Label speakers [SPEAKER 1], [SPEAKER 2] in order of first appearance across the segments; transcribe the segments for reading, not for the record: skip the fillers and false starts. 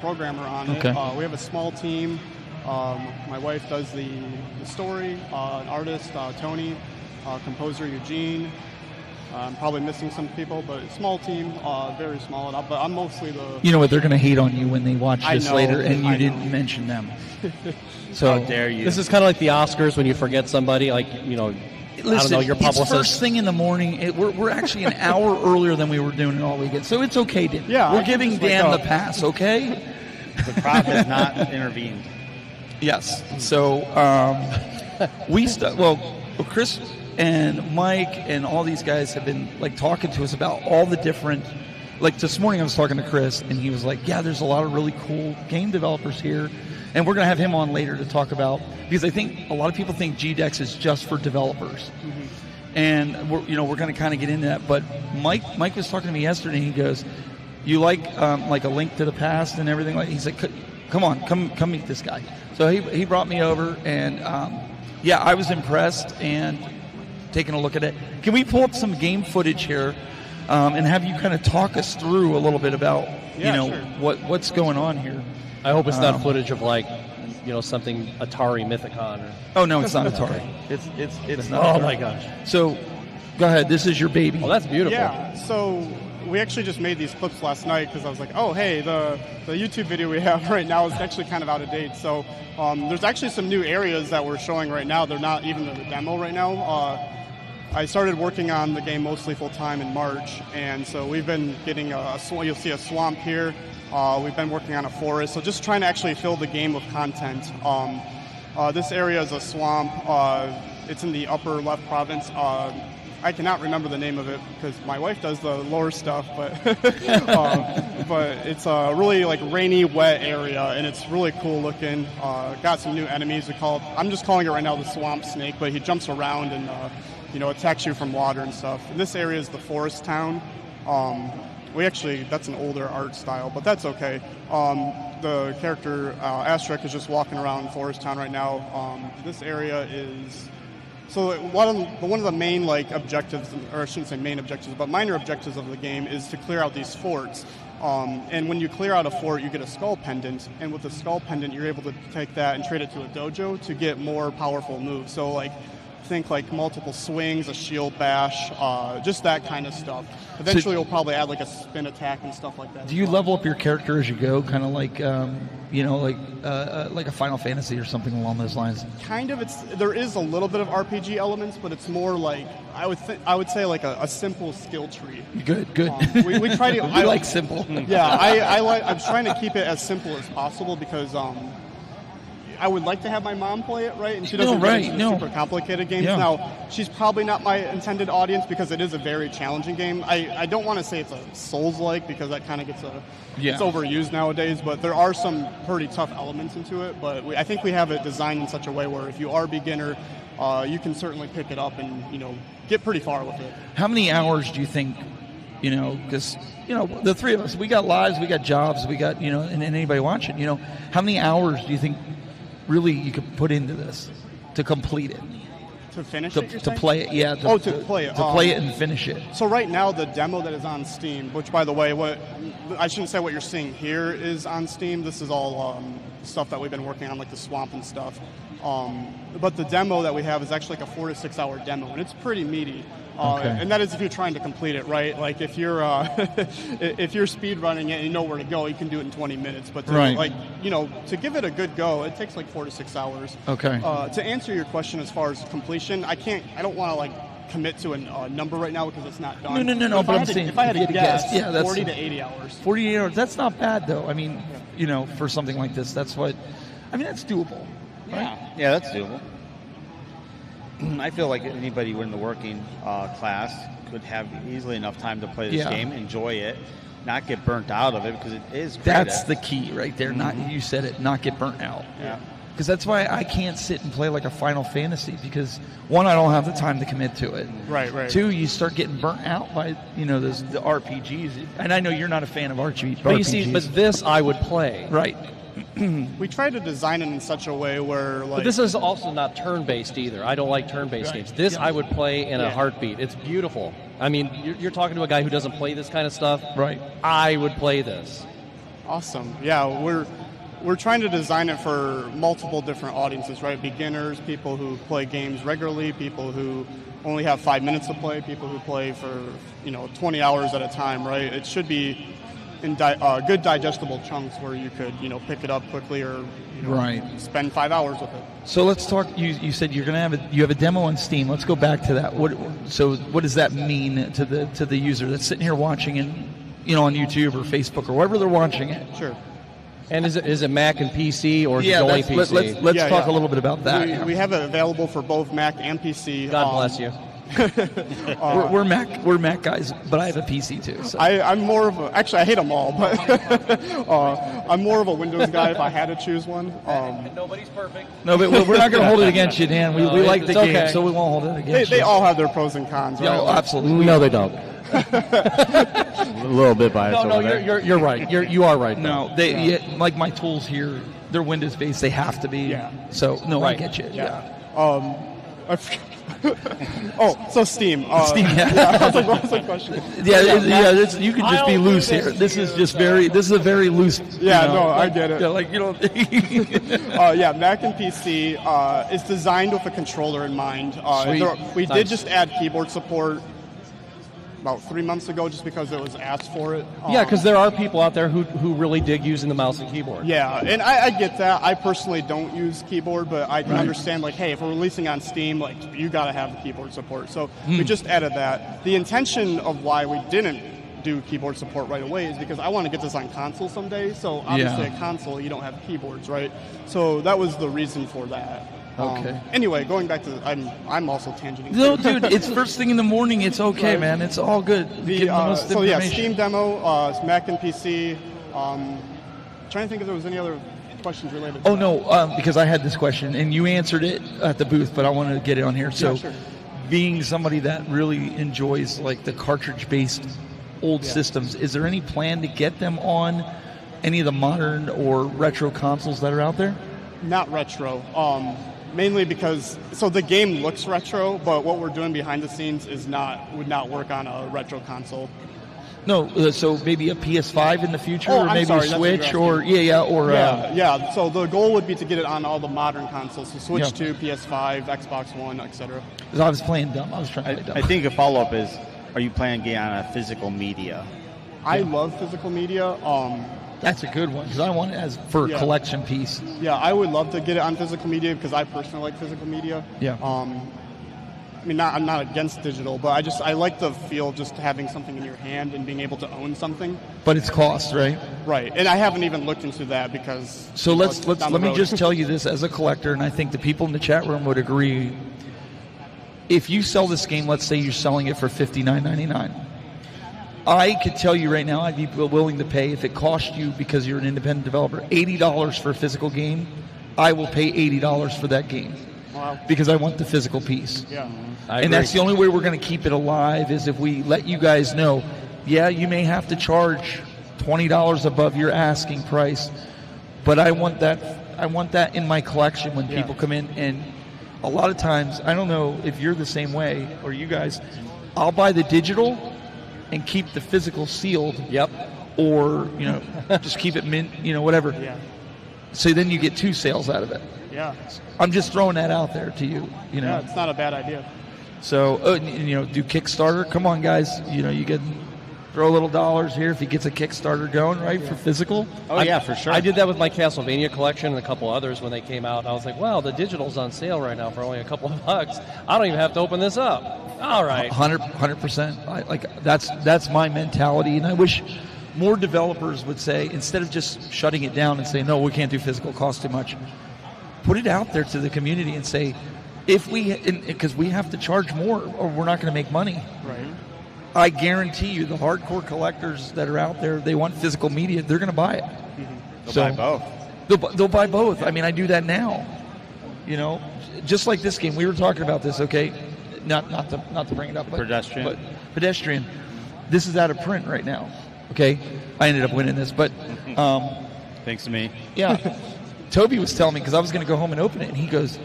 [SPEAKER 1] programmer on it. We have a small team. My wife does the story, an artist, Tony, composer, Eugene. I'm probably missing some people, but small team, very small. But I'm mostly the...
[SPEAKER 2] You know what, they're going to hate on you when they watch this later, and you didn't mention them. So
[SPEAKER 3] how dare you.
[SPEAKER 4] This is kind of like the Oscars when you forget somebody, like, you know...
[SPEAKER 2] Listen,
[SPEAKER 4] I don't know, your publicist.
[SPEAKER 2] It's first thing in the morning. We're actually an hour earlier than we were doing it all weekend, so it's okay, Dan.
[SPEAKER 1] Yeah,
[SPEAKER 2] we're giving Dan the pass, okay?
[SPEAKER 3] The prop has not intervened.
[SPEAKER 2] Yes. So Chris and Mike and all these guys have been like talking to us about all the different. Like this morning, I was talking to Chris, and he was like, "Yeah, there's a lot of really cool game developers here." And we're going to have him on later to talk about, because I think a lot of people think GDEX is just for developers. Mm-hmm. And we're going to kind of get into that. But Mike was talking to me yesterday, and he goes, "You like a link to the past and everything?" Like, he's like, come meet this guy. So he brought me over, and I was impressed and taking a look at it. Can we pull up some game footage here and have you kind of talk us through a little bit about
[SPEAKER 1] sure.
[SPEAKER 2] what's going on here?
[SPEAKER 4] I hope it's not footage of, like, you know, something Atari Mythicon. Or...
[SPEAKER 2] Oh, no, it's not Atari. It's not Atari.
[SPEAKER 4] Oh, my gosh.
[SPEAKER 2] So, go ahead. This is your baby.
[SPEAKER 4] Oh, that's beautiful.
[SPEAKER 1] Yeah, so we actually just made these clips last night because I was like, oh, hey, the YouTube video we have right now is actually kind of out of date. So there's actually some new areas that we're showing right now. They're not even in the demo right now. I started working on the game mostly full-time in March, and so we've been getting you'll see a swamp here. We've been working on a forest, so just trying to actually fill the game with content. This area is a swamp. It's in the upper left province. I cannot remember the name of it because my wife does the lore stuff, but it's a really like rainy, wet area, and it's really cool looking. Got some new enemies. I'm just calling it right now the swamp snake, but he jumps around and attacks you from water and stuff. And this area is the forest town. That's an older art style, but that's okay. The character, Asterix, is just walking around Forest Town right now. This area is... So one of the main objectives, or I shouldn't say main objectives, but minor objectives of the game is to clear out these forts. And when you clear out a fort, you get a skull pendant. And with the skull pendant, you're able to take that and trade it to a dojo to get more powerful moves. So think multiple swings, a shield bash, just that kind of stuff. Eventually, you'll probably add a spin attack and stuff like that.
[SPEAKER 2] Do you level up your character as you go, kind of like a Final Fantasy or something along those lines?
[SPEAKER 1] Kind of. There is a little bit of RPG elements, but it's more I would say a simple skill tree.
[SPEAKER 2] Good.
[SPEAKER 1] We try to.
[SPEAKER 2] I like simple.
[SPEAKER 1] Yeah, I'm trying to keep it as simple as possible because. I would like to have my mom play it, right? And she doesn't get into super complicated games. Yeah. Now, she's probably not my intended audience because it is a very challenging game. I don't want to say it's a Souls-like because that kind of gets it's overused nowadays, but there are some pretty tough elements into it. But I think we have it designed in such a way where if you are a beginner, you can certainly pick it up and, get pretty far with it.
[SPEAKER 2] How many hours do you think, because, the three of us, we got lives, we got jobs, we got, and anybody watching, how many hours do you think really you could put into this to complete it?
[SPEAKER 1] To finish
[SPEAKER 2] it, to play it, yeah.
[SPEAKER 1] To play it.
[SPEAKER 2] To play it and finish it.
[SPEAKER 1] So right now, the demo that is on Steam, which, by the way, I shouldn't say what you're seeing here is on Steam. This is all stuff that we've been working on, like the swamp and stuff. But the demo that we have is actually a 4 to 6 hour demo, and it's pretty meaty. And that is if you're trying to complete it, right? Like if you're if you're speed running it and you know where to go, you can do it in 20 minutes. But to give it a good go, it takes 4 to 6 hours.
[SPEAKER 2] Okay.
[SPEAKER 1] To answer your question as far as completion, I don't want to commit to a number right now because it's not done.
[SPEAKER 2] No. But I'm saying
[SPEAKER 1] if I had to guess,
[SPEAKER 2] that's
[SPEAKER 1] 40 to 80 hours.
[SPEAKER 2] 48 hours. That's not bad though. I mean, for something like this, that's doable. Right?
[SPEAKER 3] Yeah, that's doable. I feel like anybody in the working class could have easily enough time to play this game, enjoy it, not get burnt out of it because it is creative.
[SPEAKER 2] That's the key right there. Not you said it, not get burnt out.
[SPEAKER 3] Yeah.
[SPEAKER 2] Because that's why I can't sit and play like a Final Fantasy because one, I don't have the time to commit to it.
[SPEAKER 1] Right.
[SPEAKER 2] Two, you start getting burnt out by the RPGs. And I know you're not a fan of RPGs.
[SPEAKER 4] But you see, this I would play.
[SPEAKER 2] Right.
[SPEAKER 1] We try to design it in such a way where
[SPEAKER 4] But this is also not turn-based either. I don't like turn-based games. This I would play in a heartbeat. It's beautiful. I mean, you're talking to a guy who doesn't play this kind of stuff.
[SPEAKER 2] Right.
[SPEAKER 4] I would play this.
[SPEAKER 1] Awesome. Yeah, we're trying to design it for multiple different audiences, right? Beginners, people who play games regularly, people who only have 5 minutes to play, people who play for 20 hours at a time, right? It should be in good digestible chunks where you could pick it up quickly or spend 5 hours with it.
[SPEAKER 2] So let's talk. You said you're going to have a demo on Steam. Let's go back to that. What does that mean to the user that's sitting here watching it, on YouTube or Facebook or wherever they're watching it?
[SPEAKER 1] Sure.
[SPEAKER 4] And is it Mac and PC, or is it only PC?
[SPEAKER 2] Let's talk a little bit about that.
[SPEAKER 1] We have it available for both Mac and PC.
[SPEAKER 4] God bless you.
[SPEAKER 2] We're Mac guys, but I have a PC too. So.
[SPEAKER 1] I'm more of a, actually I hate them all, but I'm more of a Windows guy if I had to choose one.
[SPEAKER 4] Nobody's perfect.
[SPEAKER 2] No, but we're not going to hold it against you, Dan. We like the game,
[SPEAKER 4] okay.
[SPEAKER 2] so we won't hold it against you.
[SPEAKER 1] They all have their pros and cons, right?
[SPEAKER 2] No, absolutely.
[SPEAKER 4] No, they don't.
[SPEAKER 3] A little bit biased.
[SPEAKER 4] No, you're right. You are right.
[SPEAKER 2] No, like my tools here, they're Windows based. They have to be.
[SPEAKER 1] Yeah.
[SPEAKER 2] So no,
[SPEAKER 4] Right.
[SPEAKER 2] I get you.
[SPEAKER 1] Yeah. So Steam.
[SPEAKER 2] Steam.
[SPEAKER 1] What was the question?
[SPEAKER 2] You can just be loose here. This is a very loose.
[SPEAKER 1] I get it.
[SPEAKER 2] Yeah,
[SPEAKER 1] Mac and PC is designed with a controller in mind. We
[SPEAKER 4] Nice.
[SPEAKER 1] did just add keyboard support about 3 months ago, just because it was asked for it.
[SPEAKER 4] Yeah, because there are people out there who really dig using the mouse and keyboard.
[SPEAKER 1] Yeah, and I get that. I personally don't use keyboard, but I can understand, hey, if we're releasing on Steam, you got to have the keyboard support. So we just added that. The intention of why we didn't do keyboard support right away is because I want to get this on console someday. So obviously a console, you don't have keyboards, right? So that was the reason for that.
[SPEAKER 2] Okay.
[SPEAKER 1] Anyway, going back to I'm also tangenting.
[SPEAKER 2] No, dude, it's first thing in the morning. It's okay,
[SPEAKER 1] Right.
[SPEAKER 2] man. It's all good.
[SPEAKER 1] Steam demo, it's Mac and PC. Trying to think if there was any other questions related to that.
[SPEAKER 2] Because I had this question, and you answered it at the booth, but I wanted to get it on here. So,
[SPEAKER 1] sure.
[SPEAKER 2] Being somebody that really enjoys the cartridge-based old systems, is there any plan to get them on any of the modern or retro consoles that are out there?
[SPEAKER 1] Not retro. Mainly because the game looks retro, but what we're doing behind the scenes would not work on a retro console.
[SPEAKER 2] No, so maybe a PS5 in the future,
[SPEAKER 1] Oh,
[SPEAKER 2] or
[SPEAKER 1] I'm
[SPEAKER 2] maybe
[SPEAKER 1] sorry,
[SPEAKER 2] a
[SPEAKER 1] that's what
[SPEAKER 2] Switch,
[SPEAKER 1] you're
[SPEAKER 2] or
[SPEAKER 1] So the goal would be to get it on all the modern consoles, so Switch
[SPEAKER 2] Yeah.
[SPEAKER 1] 2, PS5, Xbox One, etc.
[SPEAKER 2] I was playing dumb. I was trying to play dumb.
[SPEAKER 3] I think a follow-up is, are you planning to get on a physical media?
[SPEAKER 1] I love physical media.
[SPEAKER 2] That's a good one, because I want it as for a collection piece.
[SPEAKER 1] Yeah, I would love to get it on physical media because I personally like physical media.
[SPEAKER 2] Yeah.
[SPEAKER 1] I'm not against digital, but I like the feel of just having something in your hand and being able to own something.
[SPEAKER 2] But it's cost, right?
[SPEAKER 1] Right, and I haven't even looked into that because.
[SPEAKER 2] So let me just tell you this as a collector, and I think the people in the chat room would agree. If you sell this game, let's say you're selling it for $59.99. I could tell you right now, I'd be willing to pay, if it cost you, because you're an independent developer, $80 for a physical game. I will pay $80 for that game.
[SPEAKER 1] Wow.
[SPEAKER 2] Because I want the physical piece.
[SPEAKER 1] Yeah.
[SPEAKER 2] And that's the only way we're going to keep it alive, is if we let you guys know, you may have to charge $20 above your asking price, but I want that in my collection when people come in. And a lot of times, I don't know if you're the same way, or you guys, I'll buy the digital and keep the physical sealed.
[SPEAKER 4] Yep.
[SPEAKER 2] Or, just keep it mint, whatever.
[SPEAKER 1] Yeah.
[SPEAKER 2] So then you get 2 sales out of it.
[SPEAKER 1] Yeah.
[SPEAKER 2] I'm just throwing that out there to you.
[SPEAKER 1] Yeah, it's not a bad idea.
[SPEAKER 2] So, do Kickstarter. Come on, guys. You can throw a little dollars here if he gets a Kickstarter going, right, for physical.
[SPEAKER 3] Oh, yeah, for sure.
[SPEAKER 4] I did that with my Castlevania collection and a couple others when they came out. I was like, well, the digital's on sale right now for only a couple of bucks. I don't even have to open this up. All right.
[SPEAKER 2] 100%. That's my mentality, and I wish more developers would say, instead of just shutting it down and saying, no, we can't do physical, cost too much, put it out there to the community and say, because we have to charge more or we're not going to make money.
[SPEAKER 1] Right.
[SPEAKER 2] I guarantee you the hardcore collectors that are out there, they want physical media, they're going to buy it.
[SPEAKER 3] They'll buy both.
[SPEAKER 2] They'll buy both. I mean, I do that now. Just like this game, we were talking about this, okay? Not to bring it up, but Pedestrian. This is out of print right now. Okay? I ended up winning this, but
[SPEAKER 3] thanks to me.
[SPEAKER 2] Yeah. Toby was telling me, because I was going to go home and open it, and he goes,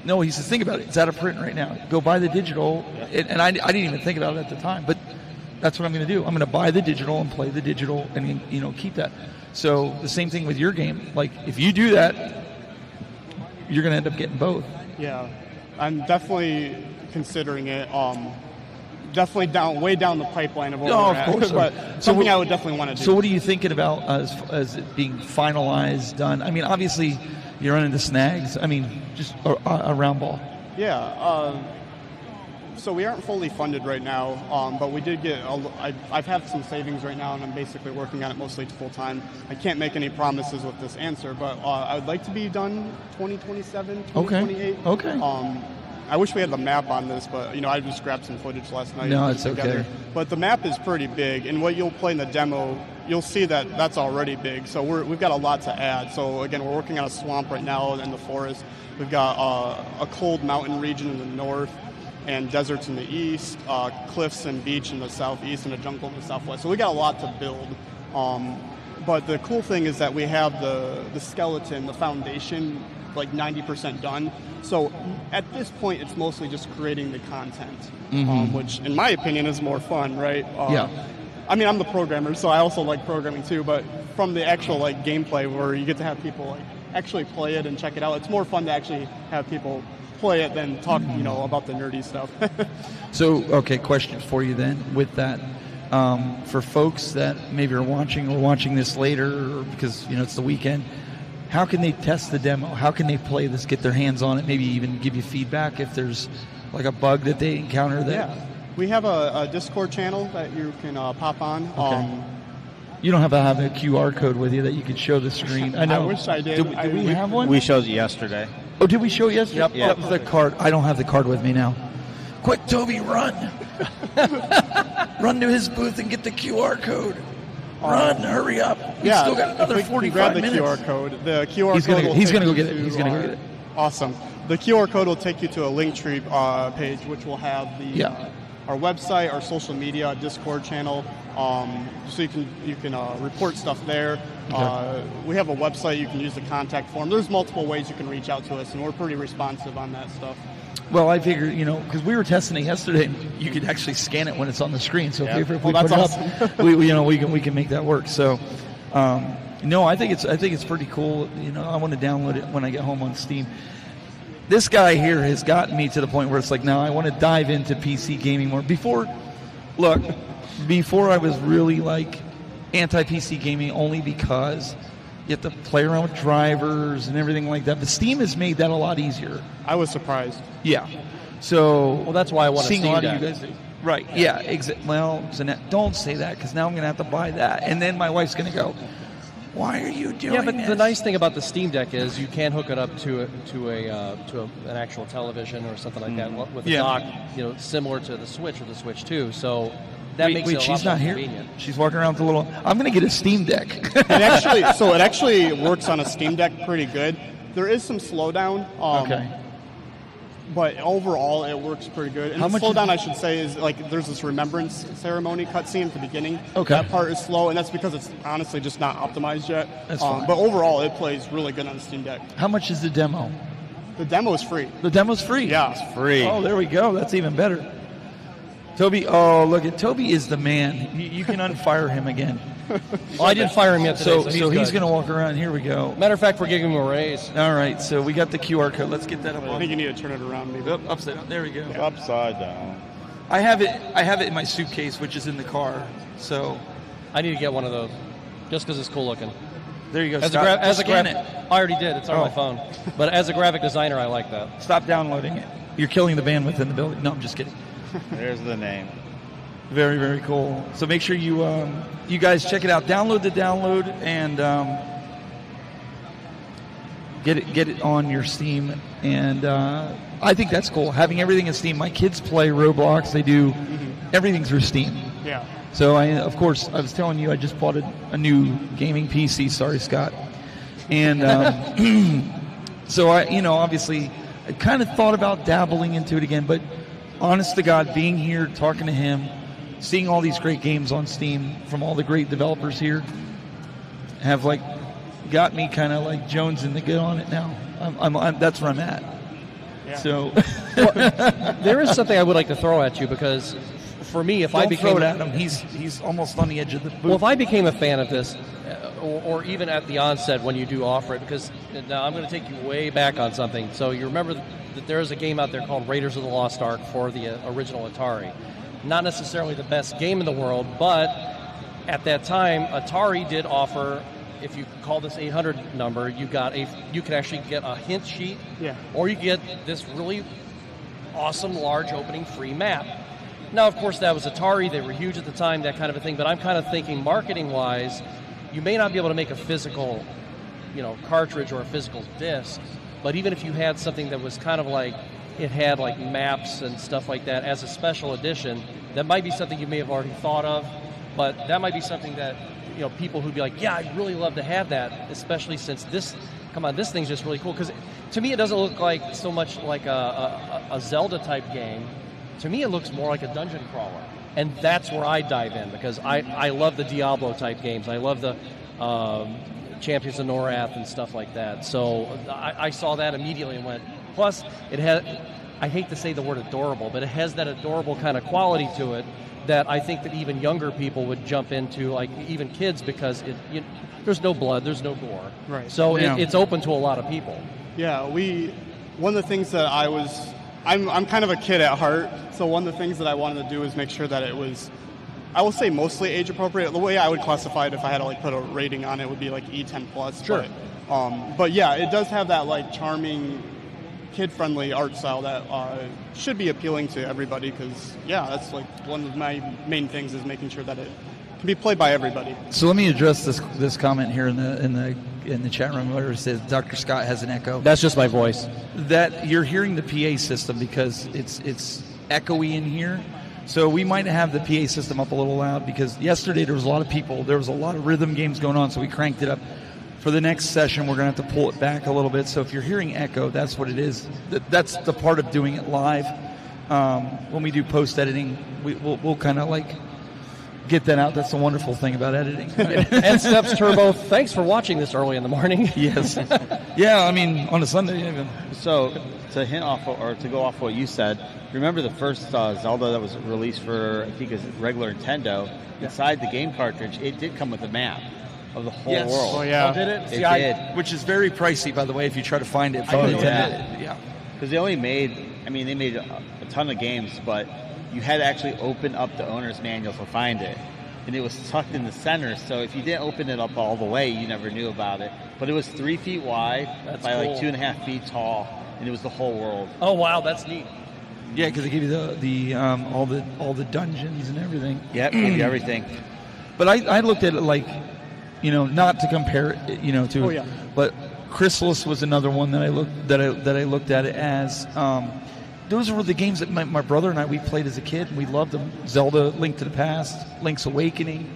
[SPEAKER 2] no, he says, think about it. It's out of print right now. Go buy the digital. And I didn't even think about it at the time. But That's what I'm going to do. I'm going to buy the digital and play the digital and, you know, keep that. So the same thing with your game. Like, if you do that, you're going to end up getting both.
[SPEAKER 1] Yeah, I'm definitely considering it. Definitely way down the pipeline of what we're at.
[SPEAKER 2] Of course.
[SPEAKER 1] But something I would definitely want to do.
[SPEAKER 2] So what are you thinking about as it being finalized, done? I mean, obviously, you're running into snags. I mean, just a round ball.
[SPEAKER 1] Yeah. So we aren't fully funded right now, but we did get. I've had some savings right now, and I'm basically working on it mostly full time. I can't make any promises with this answer, but I would like to be done 2027, 2028.
[SPEAKER 2] Okay.
[SPEAKER 1] I wish we had the map on this, but you know, I just grabbed some footage last night.
[SPEAKER 2] No, it's okay.
[SPEAKER 1] But the map is pretty big, and what you'll play in the demo, you'll see that that's already big. So we've got a lot to add. So again, we're working on a swamp right now in the forest. We've got a cold mountain region in the north, and deserts in the east, cliffs and beach in the southeast, and a jungle in the southwest. So we got a lot to build. But the cool thing is that we have the skeleton, the foundation, like 90% done. So at this point, it's mostly just creating the content, which, in my opinion, is more fun, right?
[SPEAKER 2] Yeah.
[SPEAKER 1] I mean, I'm the programmer, so I also like programming too. But from the actual like gameplay, where you get to have people like actually play it and check it out, it's more fun to actually have people play it than talk, you know, about the nerdy stuff.
[SPEAKER 2] So, okay, question for you then with that. For folks that maybe are watching this later, or because, you know, it's the weekend, how can they test the demo? How can they play this, get their hands on it, maybe even give you feedback if there's like a bug that they encounter that?
[SPEAKER 1] Yeah. We have a Discord channel that you can pop on.
[SPEAKER 2] Okay. You don't have to have a QR code with you that you could show the screen. I know.
[SPEAKER 1] I wish I did.
[SPEAKER 2] Did we have one?
[SPEAKER 3] We showed you yesterday.
[SPEAKER 2] Oh, did we show it yesterday?
[SPEAKER 3] Yep.
[SPEAKER 2] That was the card. I don't have the card with me now. Quick, Toby, run. Run to his booth and get the QR code. Run, hurry up. We've still got another 45 minutes.
[SPEAKER 1] Grab the QR code. The QR
[SPEAKER 2] He's
[SPEAKER 1] code
[SPEAKER 2] gonna go get it. He's going to go get it.
[SPEAKER 1] Awesome. The QR code will take you to a Linktree page, which will have our website, our social media, Discord channel, so you can report stuff there. Okay. We have a website. You can use the contact form. There's multiple ways you can reach out to us, and we're pretty responsive on that stuff.
[SPEAKER 2] Well, I figured, you know, because we were testing it yesterday, you could actually scan it when it's on the screen. So if we put it up, we can make that work. So, no, I think it's pretty cool. You know, I want to download it when I get home on Steam. This guy here has gotten me to the point where it's like, now I want to dive into PC gaming more. Before I was really like anti-PC gaming only because you have to play around with drivers and everything like that. But Steam has made that a lot easier.
[SPEAKER 1] I was surprised.
[SPEAKER 2] Yeah. So,
[SPEAKER 4] well, that's why I want to see
[SPEAKER 2] a lot of you guys. Right. Yeah. Well, don't say that, because now I'm going to have to buy that, and then my wife's going to go, "Why are you doing?"
[SPEAKER 4] Yeah, but
[SPEAKER 2] this?
[SPEAKER 4] The nice thing about the Steam Deck is you can hook it up to an actual television or something like that with a dock, you know, similar to the Switch or the Switch 2. So that makes it a lot more convenient.
[SPEAKER 2] She's walking around with a little. I'm going to get a Steam Deck.
[SPEAKER 1] It actually works on a Steam Deck pretty good. There is some slowdown.
[SPEAKER 2] Okay.
[SPEAKER 1] But overall, it works pretty good. And the slowdown, I should say, is like there's this remembrance ceremony cutscene at the beginning.
[SPEAKER 2] Okay.
[SPEAKER 1] That part is slow, and that's because it's honestly just not optimized yet.
[SPEAKER 2] That's fine.
[SPEAKER 1] But overall, it plays really good on the Steam Deck.
[SPEAKER 2] How much is the demo?
[SPEAKER 1] The demo is free.
[SPEAKER 2] The demo's free?
[SPEAKER 1] Yeah.
[SPEAKER 3] It's free.
[SPEAKER 2] Oh, there we go. That's even better. Toby, look at Toby is the man. You can unfire him again.
[SPEAKER 4] Well, I didn't fire him yet today,
[SPEAKER 2] so he's going to walk around. Here we go.
[SPEAKER 4] Matter of fact, we're giving him a raise.
[SPEAKER 2] All right, so we got the QR code. Let's get that up.
[SPEAKER 1] I think you need to turn it around, maybe.
[SPEAKER 2] Upside down. There we go.
[SPEAKER 3] Yeah. Upside down.
[SPEAKER 2] I have it in my suitcase, which is in the car. So
[SPEAKER 4] I need to get one of those, just because it's cool looking.
[SPEAKER 2] There you go.
[SPEAKER 4] I already did. It's on my phone. But as a graphic designer, I like that.
[SPEAKER 2] Stop downloading it. You're killing the bandwidth in the building. No, I'm just kidding.
[SPEAKER 3] There's the name.
[SPEAKER 2] Very, very cool. So make sure you guys check it out. Download and get it on your Steam. And I think that's cool. Having everything in Steam. My kids play Roblox. They do everything through Steam.
[SPEAKER 1] Yeah.
[SPEAKER 2] So I was telling you, I just bought a new gaming PC. Sorry, Scott. And so obviously, I kind of thought about dabbling into it again. But honest to God, being here, talking to him, seeing all these great games on Steam from all the great developers here have got me kind of like jonesing to get on it now. I'm that's where I'm at. Yeah. So
[SPEAKER 4] well, there is something I would like to throw at you, because for me, if
[SPEAKER 2] Don't
[SPEAKER 4] I became
[SPEAKER 2] throw it at him, he's almost on the edge of the booth.
[SPEAKER 4] Well, if I became a fan of this, or even at the onset when you do offer it, because now I'm going to take you way back on something. So you remember that there is a game out there called Raiders of the Lost Ark for the original Atari. Not necessarily the best game in the world, but at that time, Atari did offer, if you call this 800 number, you could actually get a hint sheet, or you get this really awesome large opening free map. Now, of course, that was Atari. They were huge at the time, that kind of a thing. But I'm kind of thinking marketing-wise, you may not be able to make a physical, cartridge or a physical disc. But even if you had something that was kind of like, it had like maps and stuff like that as a special edition, that might be something you may have already thought of. But that might be something that, people who'd be like, yeah, I'd really love to have that, especially since this thing's just really cool. Because to me, it doesn't look like so much like a Zelda-type game. To me, it looks more like a dungeon crawler. And that's where I dive in, because I love the Diablo-type games. I love the Champions of Norath and stuff like that. So I saw that immediately and went, plus, it had, I hate to say the word adorable, but it has that adorable kind of quality to it that I think that even younger people would jump into, like even kids, because there's no blood, there's no gore.
[SPEAKER 1] Right.
[SPEAKER 4] So it's open to a lot of people.
[SPEAKER 1] Yeah, one of the things that I'm kind of a kid at heart, so one of the things that I wanted to do is make sure that it was, I will say mostly age appropriate. The way I would classify it, if I had to put a rating on it, would be E10 plus.
[SPEAKER 4] Sure.
[SPEAKER 1] But yeah, it does have that charming, kid-friendly art style that should be appealing to everybody, because that's one of my main things is making sure that it can be played by everybody.
[SPEAKER 2] So let me address this comment here in the chat room where it says Dr. Scott has an echo.
[SPEAKER 4] That's just my voice.
[SPEAKER 2] That you're hearing the PA system because it's echoey in here. So we might have the PA system up a little loud because yesterday there was a lot of people. There was a lot of rhythm games going on, so we cranked it up. For the next session, we're going to have to pull it back a little bit. So if you're hearing echo, that's what it is. That's the part of doing it live. When we do post-editing, we'll kind of get that out. That's the wonderful thing about editing. Right?
[SPEAKER 4] And Steps Turbo, thanks for watching this early in the morning.
[SPEAKER 2] Yes. Yeah, I mean, on a Sunday. Even.
[SPEAKER 3] So to go off what you said, remember the first Zelda that was released for, I think it was regular Nintendo, inside the game cartridge, it did come with a map of the whole world.
[SPEAKER 1] Oh, yeah.
[SPEAKER 4] Oh, did it?
[SPEAKER 3] It did.
[SPEAKER 2] Which is very pricey, by the way, if you try to find it from Nintendo. Yeah.
[SPEAKER 3] Because they made a ton of games, but you had to actually open up the owner's manual to find it. And it was tucked in the center, so if you didn't open it up all the way, you never knew about it. But it was 3 feet wide by
[SPEAKER 4] cool.
[SPEAKER 3] 2.5 feet tall, and it was the whole world.
[SPEAKER 4] Oh, wow, that's neat.
[SPEAKER 2] Yeah, because they give you all the dungeons and everything.
[SPEAKER 3] Yep, give you everything.
[SPEAKER 2] But I looked at it not to compare it, to.
[SPEAKER 1] Oh, yeah.
[SPEAKER 2] But Chrysalis was another one that I looked at it as. Those were the games that my brother and we played as a kid, and we loved them. Zelda, Link to the Past, Link's Awakening,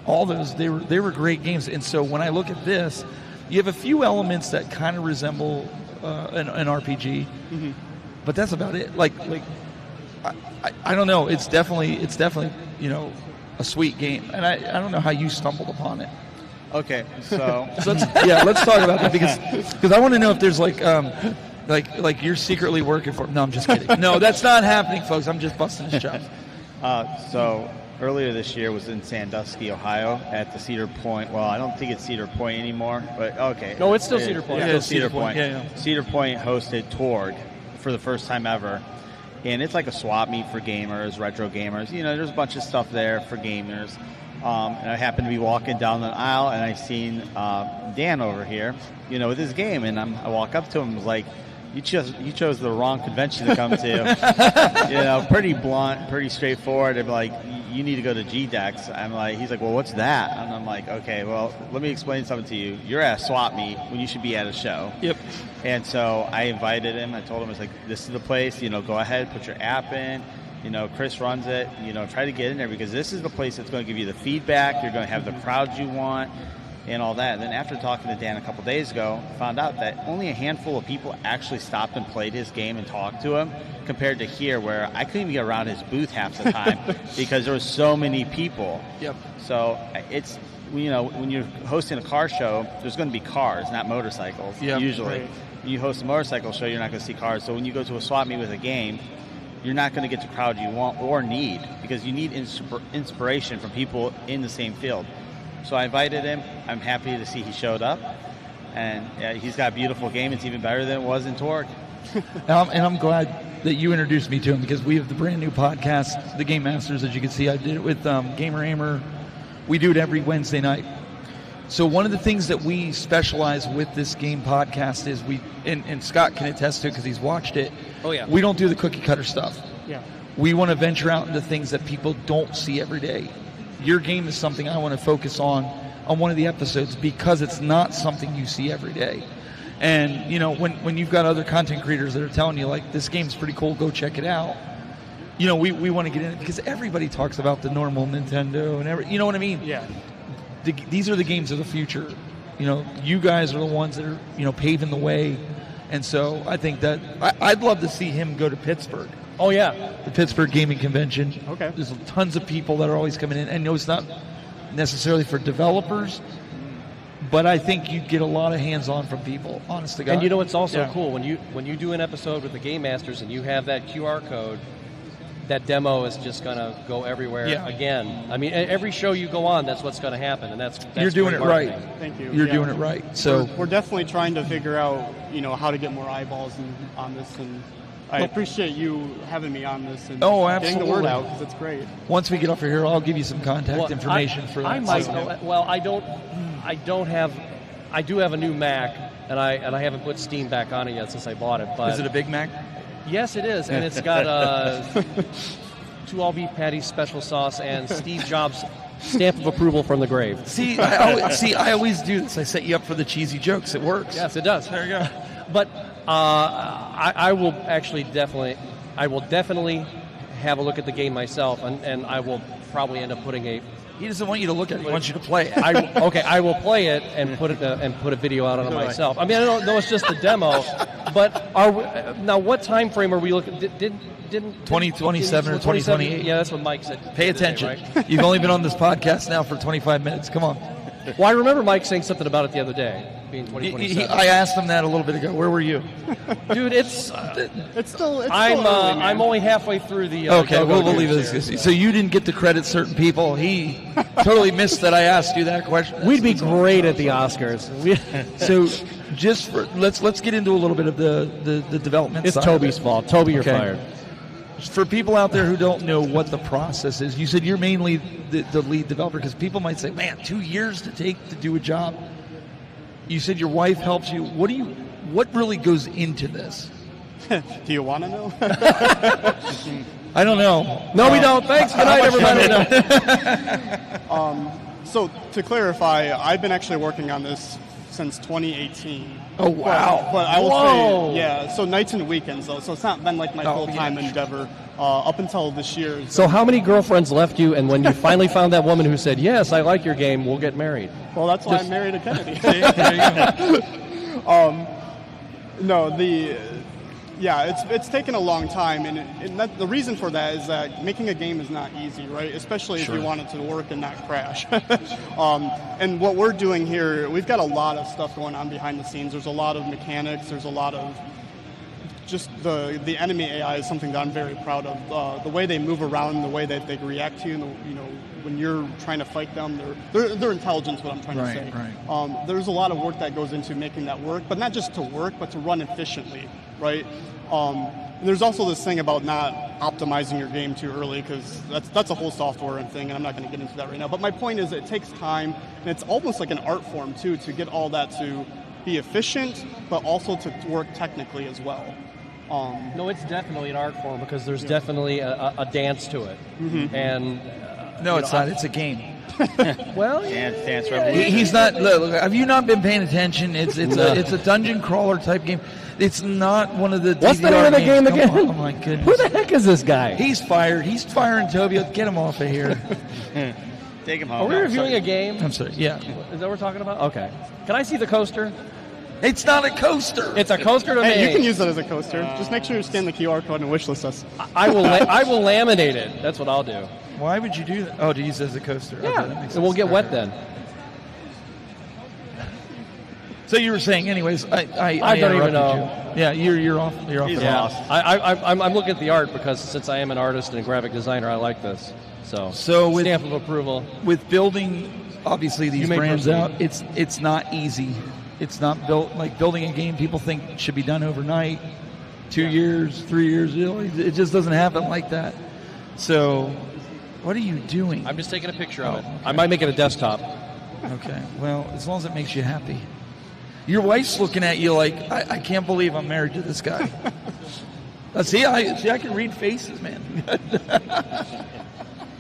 [SPEAKER 2] all those they were great games. And so when I look at this, you have a few elements that kind of resemble an RPG,
[SPEAKER 1] mm-hmm.
[SPEAKER 2] but that's about it. I don't know. It's definitely a sweet game, and I don't know how you stumbled upon it.
[SPEAKER 3] Okay, so
[SPEAKER 2] let's talk about that because I want to know if there's like you're secretly working for. No, I'm just kidding. No, that's not happening, folks. I'm just busting his chops.
[SPEAKER 3] So earlier this year was in Sandusky, Ohio, at the Cedar Point. Well, I don't think it's Cedar Point anymore, but okay.
[SPEAKER 4] No, it's still Cedar Point.
[SPEAKER 3] It's still Cedar Point.
[SPEAKER 2] Yeah.
[SPEAKER 3] Cedar Point hosted Torg for the first time ever. And it's like a swap meet for gamers, retro gamers. There's a bunch of stuff there for gamers. And I happened to be walking down the aisle, and I seen Dan over here, with his game. And I walk up to him and was like, you chose the wrong convention to come to. Pretty blunt, pretty straightforward. I'm like, you need to go to GDEX. I'm like, he's like, well, what's that? And I'm like, okay, well, let me explain something to you. You're at a swap meet when you should be at a show.
[SPEAKER 2] Yep.
[SPEAKER 3] And so I invited him. I told him, I was like, this is the place. Go ahead, put your app in. Chris runs it. Try to get in there because this is the place that's going to give you the feedback. You're going to have the crowds you want and all that. And then after talking to Dan a couple days ago, found out that only a handful of people actually stopped and played his game and talked to him compared to here where I couldn't even get around his booth half the time because there were so many people.
[SPEAKER 2] Yep.
[SPEAKER 3] So it's, when you're hosting a car show, there's going to be cars, not motorcycles, usually.
[SPEAKER 1] Right.
[SPEAKER 3] When you host a motorcycle show, you're not going to see cars. So when you go to a swap meet with a game, you're not going to get the crowd you want or need, because you need inspiration from people in the same field. So I invited him. I'm happy to see he showed up. And he's got a beautiful game. It's even better than it was in Torg.
[SPEAKER 2] And I'm glad that you introduced me to him, because we have the brand new podcast, The Game Masters, as you can see. I did it with Gamer Aimer. We do it every Wednesday night. So one of the things that we specialize with this game podcast is and Scott can attest to because he's watched it.
[SPEAKER 4] Oh, yeah.
[SPEAKER 2] We don't do the cookie cutter stuff.
[SPEAKER 1] Yeah.
[SPEAKER 2] We want to venture out into things that people don't see every day. Your game is something I want to focus on one of the episodes, because it's not something you see every day. And, you know, when you've got other content creators that are telling you, like, this game's pretty cool, go check it out, you know, we want to get in it, because everybody talks about the normal Nintendo and you know what I mean?
[SPEAKER 1] Yeah.
[SPEAKER 2] These are the games of the future. You know, you guys are the ones that are, you know, paving the way. And so I think that I'd love to see him go to Pittsburgh.
[SPEAKER 4] Oh, yeah.
[SPEAKER 2] The Pittsburgh Gaming Convention.
[SPEAKER 1] Okay.
[SPEAKER 2] There's tons of people that are always coming in. And no, it's not necessarily for developers, but I think you get a lot of hands-on from people, honest to God.
[SPEAKER 4] And you know what's also cool? When you do an episode with the Game Masters and you have that QR code, that demo is just going to go everywhere again. I mean, every show you go on, that's what's going to happen, and that's
[SPEAKER 2] you're doing it right.
[SPEAKER 1] Thank you.
[SPEAKER 2] You're doing it right. So
[SPEAKER 1] we're definitely trying to figure out, you know, how to get more eyeballs on this, and I appreciate you having me on this and getting the word out, because it's great.
[SPEAKER 2] Once we get off of here, I'll give you some contact information for that.
[SPEAKER 4] I do have a new Mac, and I haven't put Steam back on it yet since I bought it. But
[SPEAKER 2] is it a Big Mac?
[SPEAKER 4] Yes, it is, and it's got 2 all-beef patties, special sauce, and Steve Jobs' stamp of approval from the grave.
[SPEAKER 2] I always do this. I set you up for the cheesy jokes. It works.
[SPEAKER 4] Yes, it does.
[SPEAKER 2] There you go.
[SPEAKER 4] But I will definitely have a look at the game myself, and I will probably end up putting a.
[SPEAKER 2] He doesn't want you to look at it. He wants you to play it.
[SPEAKER 4] I will play it and put a video out on it myself. I mean, I don't know it's just a demo, but now what time frame are we looking? Didn't
[SPEAKER 2] 2027 or 2028?
[SPEAKER 4] Yeah, that's what Mike said.
[SPEAKER 2] Pay attention.
[SPEAKER 4] Today, right?
[SPEAKER 2] You've only been on this podcast now for 25 minutes. Come on.
[SPEAKER 4] Well, I remember Mike saying something about it the other day, being 2027.
[SPEAKER 2] I asked him that a little bit ago. Where were you?
[SPEAKER 4] Dude, it's
[SPEAKER 1] still early,
[SPEAKER 4] I'm only halfway through the.
[SPEAKER 2] Okay, we'll leave it. So you didn't get to credit certain people. He totally missed that I asked you that question.
[SPEAKER 4] We'd be great at the Oscars.
[SPEAKER 2] So just let's get into a little bit of the development.
[SPEAKER 4] It's Toby's fault. Toby, you're fired.
[SPEAKER 2] For people out there who don't know what the process is, you said you're mainly the lead developer, because people might say, man, 2 years to do a job. You said your wife helps you. What really goes into this?
[SPEAKER 1] Do you want to know?
[SPEAKER 2] I don't know.
[SPEAKER 4] No, we don't. Thanks. Good night, everybody.
[SPEAKER 1] So to clarify, I've been actually working on this since 2018.
[SPEAKER 2] Oh, wow.
[SPEAKER 1] But I will say, so nights and weekends, though. So it's not been like my full-time endeavor up until this year.
[SPEAKER 4] So how many girlfriends left you, and when you finally found that woman who said, yes, I like your game, we'll get married?
[SPEAKER 1] Well, that's why I married a Kennedy.
[SPEAKER 2] There you go.
[SPEAKER 1] It's taken a long time, and the reason for that is that making a game is not easy, right? Especially if you want it to work and not crash. And what we're doing here, we've got a lot of stuff going on behind the scenes. There's a lot of mechanics. There's a lot of just the enemy AI is something that I'm very proud of. The way they move around, the way that they react to you, when you're trying to fight them, their intelligence. What I'm trying to say. Right. There's a lot of work that goes into making that work, but not just to work, but to run efficiently, right? And there's also this thing about not optimizing your game too early, because that's a whole software thing, and I'm not going to get into that right now. But my point is, it takes time, and it's almost like an art form too, to get all that to be efficient, but also to work technically as well.
[SPEAKER 4] No, it's definitely an art form, because there's definitely a dance to it. Mm-hmm. And
[SPEAKER 2] no, it's not. It's a game.
[SPEAKER 4] Well,
[SPEAKER 3] dance revolution.
[SPEAKER 2] He's not. Look, have you not been paying attention? It's a dungeon crawler type game. It's not one of the.
[SPEAKER 4] What's the name of the game again?
[SPEAKER 2] Oh my goodness!
[SPEAKER 4] Who the heck is this guy?
[SPEAKER 2] He's fired. He's firing Toby. Get him off of here.
[SPEAKER 3] Take him home.
[SPEAKER 4] Are we reviewing a game?
[SPEAKER 2] I'm sorry. Yeah.
[SPEAKER 4] Is that what we're talking about? Okay. Can I see the coaster?
[SPEAKER 2] It's not a coaster.
[SPEAKER 4] It's a coaster to me.
[SPEAKER 1] Hey, you can use it as a coaster. Just make sure you scan the QR code and wishlist us.
[SPEAKER 4] I will laminate it. That's what I'll do.
[SPEAKER 2] Why would you do that? Oh, to use it as a coaster.
[SPEAKER 4] Yeah.
[SPEAKER 2] Okay, that makes sense.
[SPEAKER 4] And we'll get wet then.
[SPEAKER 2] So you were saying, anyways. I
[SPEAKER 4] don't even
[SPEAKER 2] interrupted
[SPEAKER 4] know.
[SPEAKER 2] you. Yeah, you're off. You're off.
[SPEAKER 3] He's
[SPEAKER 2] the
[SPEAKER 3] lost.
[SPEAKER 4] I'm looking at the art because since I am an artist and a graphic designer, I like this. So
[SPEAKER 2] with,
[SPEAKER 4] stamp of approval.
[SPEAKER 2] With building, obviously, these brands
[SPEAKER 4] proceed.
[SPEAKER 2] out, it's not easy. It's not built like building a game people think should be done overnight, 2 years, 3 years. It just doesn't happen like that. So, what are you doing?
[SPEAKER 4] I'm just taking a picture of it.
[SPEAKER 2] Okay.
[SPEAKER 4] I might make it a desktop.
[SPEAKER 2] Okay. Well, as long as it makes you happy. Your wife's looking at you like, I can't believe I'm married to this guy. See, I can read faces, man.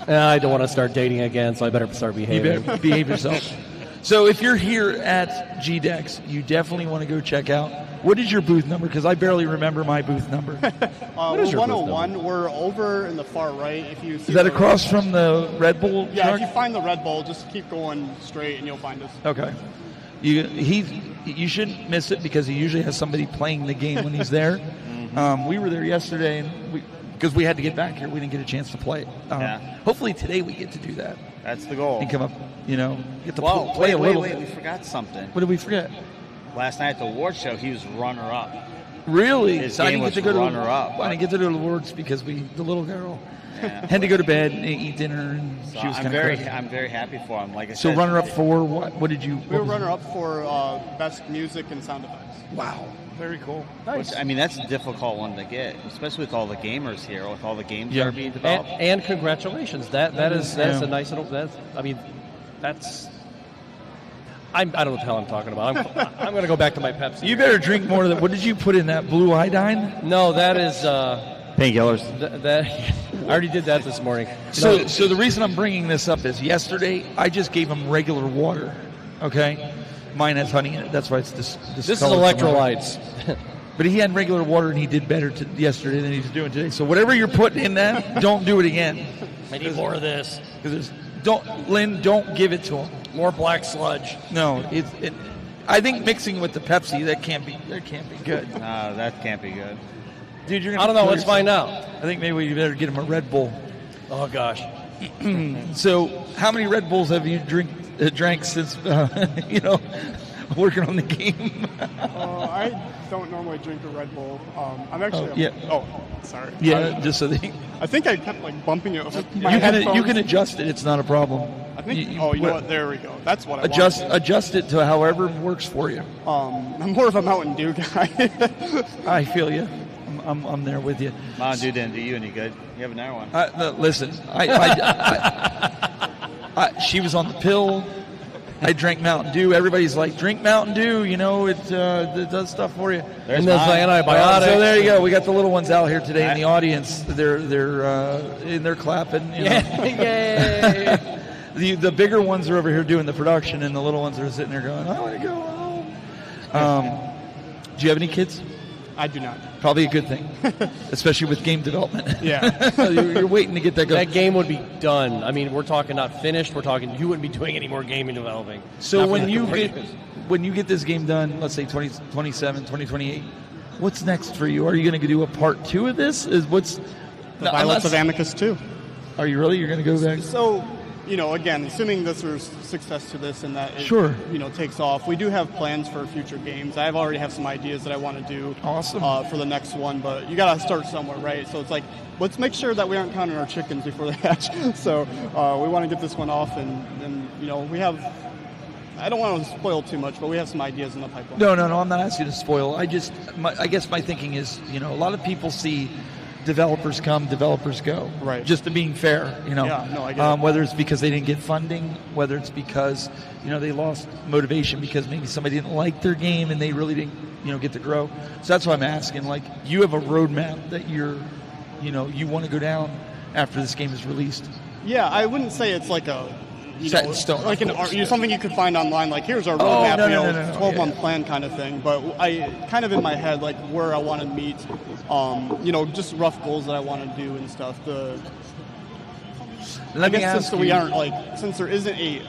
[SPEAKER 4] I don't want to start dating again, so I better start behaving.
[SPEAKER 2] You better behave yourself. So if you're here at GDEX, you definitely want to go check out. What is your booth number? Because I barely remember my booth number.
[SPEAKER 4] What is
[SPEAKER 1] we're
[SPEAKER 4] your booth
[SPEAKER 1] 101.
[SPEAKER 4] number?
[SPEAKER 1] We're over in the far right. If you see
[SPEAKER 2] Is that across from the Red Bull
[SPEAKER 1] Yeah,
[SPEAKER 2] truck?
[SPEAKER 1] if you find the Red Bull, just keep going straight and you'll find us.
[SPEAKER 2] Okay. You shouldn't miss it because he usually has somebody playing the game when he's there. We were there yesterday, and because we had to get back here, we didn't get a chance to play it. Hopefully today we get to do that
[SPEAKER 3] That's the goal.
[SPEAKER 2] and come up, get to
[SPEAKER 3] Well,
[SPEAKER 2] play a little
[SPEAKER 3] wait,
[SPEAKER 2] bit.
[SPEAKER 3] we forgot something.
[SPEAKER 2] What did we forget?
[SPEAKER 3] Last night at the award show, he was runner-up.
[SPEAKER 2] Really?
[SPEAKER 3] His
[SPEAKER 2] So I
[SPEAKER 3] game
[SPEAKER 2] didn't get
[SPEAKER 3] was
[SPEAKER 2] to go to
[SPEAKER 3] runner-up.
[SPEAKER 2] I didn't get to go to the awards because the little girl
[SPEAKER 3] Yeah.
[SPEAKER 2] had to go to bed and eat dinner, and
[SPEAKER 3] So
[SPEAKER 2] she was
[SPEAKER 3] I'm
[SPEAKER 2] kind of
[SPEAKER 3] very,
[SPEAKER 2] crazy.
[SPEAKER 3] I'm very happy for him. Like I
[SPEAKER 2] So
[SPEAKER 3] said,
[SPEAKER 2] runner-up for what? What did you?
[SPEAKER 1] We were runner-up for best music and sound effects.
[SPEAKER 2] Wow, very cool.
[SPEAKER 3] Which, I mean, that's a difficult one to get, especially with all the gamers here, with all the games
[SPEAKER 2] Yeah.
[SPEAKER 3] that are being developed.
[SPEAKER 4] And congratulations. That is
[SPEAKER 2] Yeah.
[SPEAKER 4] a nice little. I don't know what the hell I'm talking about. I'm going to go back to my Pepsi.
[SPEAKER 2] You better drink more of that. What did you put in that blue iodine?
[SPEAKER 4] No, that is.
[SPEAKER 3] Painkillers.
[SPEAKER 4] That I already did that this morning.
[SPEAKER 2] So the reason I'm bringing this up is yesterday I just gave him regular water. Okay, mine has honey in it. That's why it's this.
[SPEAKER 4] This is
[SPEAKER 2] color.
[SPEAKER 4] electrolytes.
[SPEAKER 2] But he had regular water and he did better yesterday than he's doing today. So whatever you're putting in that, don't do it again.
[SPEAKER 4] I need more of this.
[SPEAKER 2] Because don't give it to him.
[SPEAKER 4] More black sludge.
[SPEAKER 2] No, I think mixing with the Pepsi that can't be good.
[SPEAKER 3] No, that can't be good.
[SPEAKER 2] Dude, you're gonna
[SPEAKER 4] I don't know.
[SPEAKER 2] kill
[SPEAKER 4] Let's find
[SPEAKER 2] yourself.
[SPEAKER 4] out.
[SPEAKER 2] I think maybe we better get him a Red Bull.
[SPEAKER 4] Oh gosh.
[SPEAKER 2] So, how many Red Bulls have you drank since working on the game?
[SPEAKER 1] I don't normally drink a Red Bull. I'm actually. Sorry.
[SPEAKER 2] Yeah, just so they.
[SPEAKER 1] I think I kept bumping it with my
[SPEAKER 2] You
[SPEAKER 1] headphones.
[SPEAKER 2] can adjust it. It's not a problem.
[SPEAKER 1] I think. You know what? There we go. That's what I
[SPEAKER 2] Adjust it to however works for you.
[SPEAKER 1] I'm more of a Mountain Dew guy.
[SPEAKER 2] I feel you. I'm there with you.
[SPEAKER 3] Mountain Dew didn't do you any good. You have another one.
[SPEAKER 2] Listen, she was on the pill. I drank Mountain Dew. Everybody's like, drink Mountain Dew. It does stuff for you.
[SPEAKER 3] There's
[SPEAKER 4] And there's
[SPEAKER 3] mine.
[SPEAKER 4] antibiotics.
[SPEAKER 2] So there you go. We got the little ones out here today in the audience. They're clapping.
[SPEAKER 4] Yay!
[SPEAKER 2] The bigger ones are over here doing the production, and the little ones are sitting there going, I want to go home. Do you have any kids?
[SPEAKER 1] I do not.
[SPEAKER 2] Probably a good thing, especially with game development.
[SPEAKER 1] Yeah.
[SPEAKER 2] You're waiting to get that going.
[SPEAKER 4] That game would be done. I mean, we're talking not finished. We're talking you wouldn't be doing any more gaming developing.
[SPEAKER 2] So
[SPEAKER 4] Not for
[SPEAKER 2] when
[SPEAKER 4] the
[SPEAKER 2] you
[SPEAKER 4] creators.
[SPEAKER 2] get this game done, let's say 2027, 2028, what's next for you? Are you going to do a part 2 of this?
[SPEAKER 1] The Violets of Amicus 2.
[SPEAKER 2] Are you really? You're going to go back?
[SPEAKER 1] So, again, assuming that there's success to this and that it,
[SPEAKER 2] Sure.
[SPEAKER 1] takes off, we do have plans for future games. I already have some ideas that I want to do
[SPEAKER 2] Awesome.
[SPEAKER 1] For the next one, but you got to start somewhere, right? So it's like, let's make sure that we aren't counting our chickens before they hatch. So we want to get this one off, and we have, I don't want to spoil too much, but we have some ideas in the pipeline.
[SPEAKER 2] No, I'm not asking you to spoil. I guess my thinking is, a lot of people see developers come, developers go.
[SPEAKER 1] Right.
[SPEAKER 2] Just to being fair,
[SPEAKER 1] Yeah, no, I get it.
[SPEAKER 2] whether it's because they didn't get funding, whether it's because, they lost motivation because maybe somebody didn't like their game and they really didn't, get to grow. So that's why I'm asking, you have a roadmap that you want to go down after this game is released.
[SPEAKER 1] Yeah, I wouldn't say it's like a
[SPEAKER 2] Set in stone,
[SPEAKER 1] like
[SPEAKER 2] of course.
[SPEAKER 1] something you could find online. Like, here's our
[SPEAKER 2] Oh,
[SPEAKER 1] roadmap,
[SPEAKER 2] no,
[SPEAKER 1] 12-month
[SPEAKER 2] yeah.
[SPEAKER 1] plan kind of thing. But I kind of in my head, like where I want to meet, just rough goals that I want to do and stuff.
[SPEAKER 2] Let me
[SPEAKER 1] since
[SPEAKER 2] ask
[SPEAKER 1] we
[SPEAKER 2] you-
[SPEAKER 1] aren't since there isn't a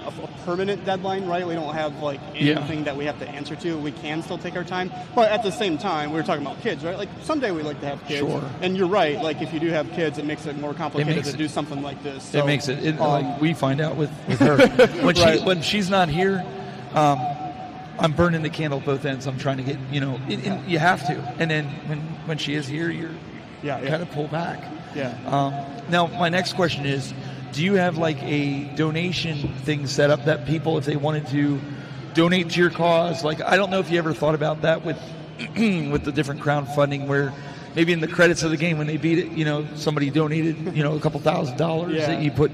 [SPEAKER 1] permanent deadline, right? We don't have anything that we have to answer to. We can still take our time, but at the same time, we were talking about kids, right? Like someday we like to have kids.
[SPEAKER 2] Sure.
[SPEAKER 1] And you're right. Like if you do have kids, it makes it more complicated to do something like this. So,
[SPEAKER 2] It makes it like we find out with her when
[SPEAKER 1] Right.
[SPEAKER 2] when she's not here. I'm burning the candle at both ends. I'm trying to get, you have to. And then when she is here, you kind of pull back.
[SPEAKER 1] Yeah.
[SPEAKER 2] Now, my next question is, do you have like a donation thing set up that people, if they wanted to donate to your cause, like I don't know if you ever thought about that with with the different crowdfunding where maybe in the credits of the game when they beat it, somebody donated, a couple $1,000 that you put.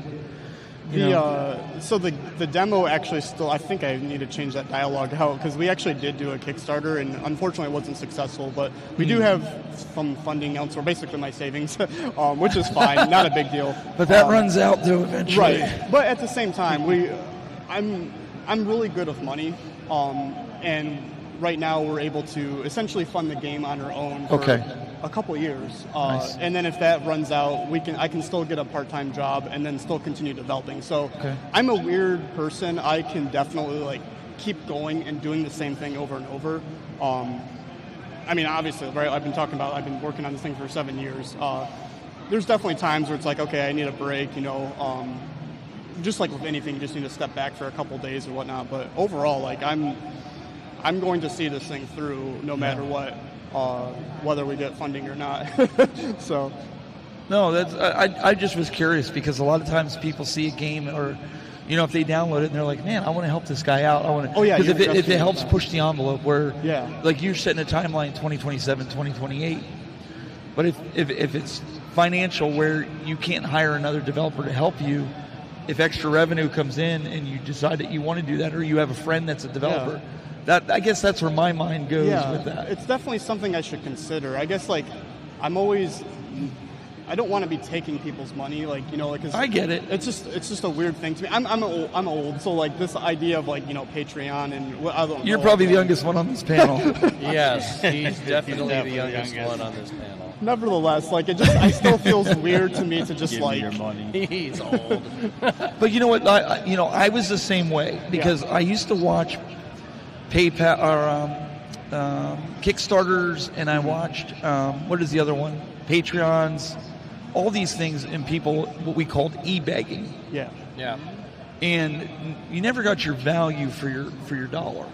[SPEAKER 1] So the demo actually still, I think I need to change that dialogue out because we actually did do a Kickstarter and unfortunately it wasn't successful, but we do have some funding elsewhere, basically my savings, which is fine, not a big deal.
[SPEAKER 2] But that runs out though eventually.
[SPEAKER 1] Right, but at the same time, I'm really good with money, and right now we're able to essentially fund the game on our own for a couple years.
[SPEAKER 2] Nice.
[SPEAKER 1] And then if that runs out, I can still get a part-time job and then still continue developing. So I'm a weird person. I can definitely keep going and doing the same thing over and over. I mean, obviously, right? I've been working on this thing for 7 years. There's definitely times where it's like, okay, I need a break, just like with anything, you just need to step back for a couple days or whatnot. But overall, I'm going to see this thing through no matter what, whether we get funding or not. So,
[SPEAKER 2] no, that's I just was curious because a lot of times people see a game or, if they download it and they're like, man, I want to help this guy out. I want to.
[SPEAKER 1] Oh yeah,
[SPEAKER 2] because if it helps push the envelope, where like you're setting a timeline 2027, 2028, but if it's financial where you can't hire another developer to help you. If extra revenue comes in and you decide that you want to do that, or you have a friend that's a developer, I guess that's where my mind goes with that.
[SPEAKER 1] It's definitely something I should consider. I guess I don't want to be taking people's money, because
[SPEAKER 2] I get it.
[SPEAKER 1] It's just a weird thing to me. I'm old, so this idea of Patreon and I don't know.
[SPEAKER 2] You're probably the youngest one on this panel.
[SPEAKER 4] Yes, he's definitely the youngest one on this panel.
[SPEAKER 1] Nevertheless, I still feels weird to me to just
[SPEAKER 3] Give me your money.
[SPEAKER 4] He's old.
[SPEAKER 2] But you know what? I was the same way because I used to watch PayPal or Kickstarters, and I watched what is the other one? Patreons, all these things, and people what we called e-begging.
[SPEAKER 1] Yeah.
[SPEAKER 2] And you never got your value for your dollar.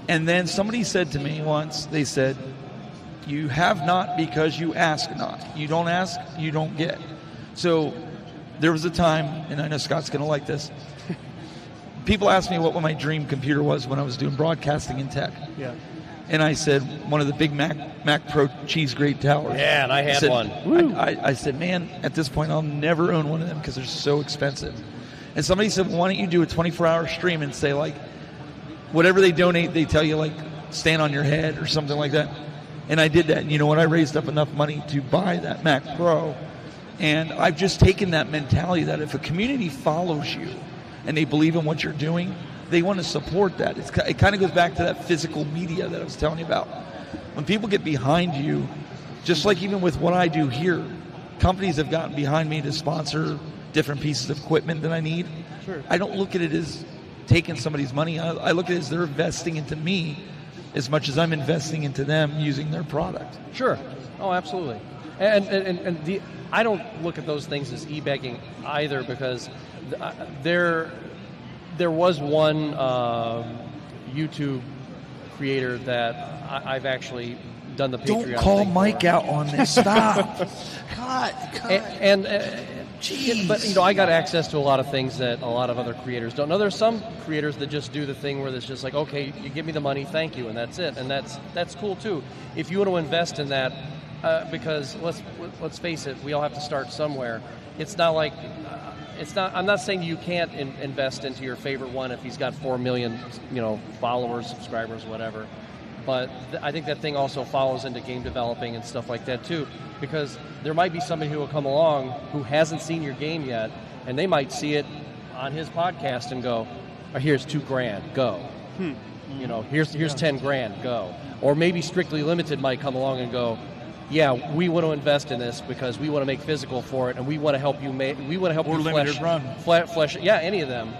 [SPEAKER 2] And then somebody said to me once, they said, you have not because you ask not. You don't ask, you don't get. So there was a time, and I know Scott's going to like this, people asked me what my dream computer was when I was doing broadcasting in tech.
[SPEAKER 1] Yeah.
[SPEAKER 2] And I said, one of the big Mac Pro cheese grate towers.
[SPEAKER 4] Yeah, and I had one.
[SPEAKER 2] I said, man, at this point, I'll never own one of them because they're so expensive. And somebody said, well, why don't you do a 24-hour stream and say, whatever they donate, they tell you, stand on your head or something like that. And I did that. And you know what? I raised up enough money to buy that Mac Pro. And I've just taken that mentality that if a community follows you and they believe in what you're doing, they want to support that. It kind of goes back to that physical media that I was telling you about. When people get behind you, just like even with what I do here, companies have gotten behind me to sponsor different pieces of equipment that I need.
[SPEAKER 1] Sure.
[SPEAKER 2] I don't look at it as taking somebody's money. I look at it as they're investing into me as much as I'm investing into them using their product.
[SPEAKER 4] Sure. Oh, absolutely. And I don't look at those things as e-begging either because there was one YouTube creator that I've actually done the Patreon.
[SPEAKER 2] Don't call
[SPEAKER 4] thing
[SPEAKER 2] Mike
[SPEAKER 4] for.
[SPEAKER 2] out on this. Stop. Cut.
[SPEAKER 4] But I got access to a lot of things that a lot of other creators don't know. There's some creators that just do the thing where it's just like, okay, you give me the money, thank you, and that's it, and that's cool too. If you want to invest in that, because let's face it, we all have to start somewhere. It's not like I'm not saying you can't invest into your favorite one if he's got 4 million, followers, subscribers, whatever. But I think that thing also follows into game developing and stuff like that too, because there might be somebody who will come along who hasn't seen your game yet, and they might see it on his podcast and go, oh, "Here's $2,000, go." Here's 10 grand, go. Or maybe Strictly Limited might come along and go, yeah, we want to invest in this because we want to make physical for it, and we want to help you flesh. Yeah, any of them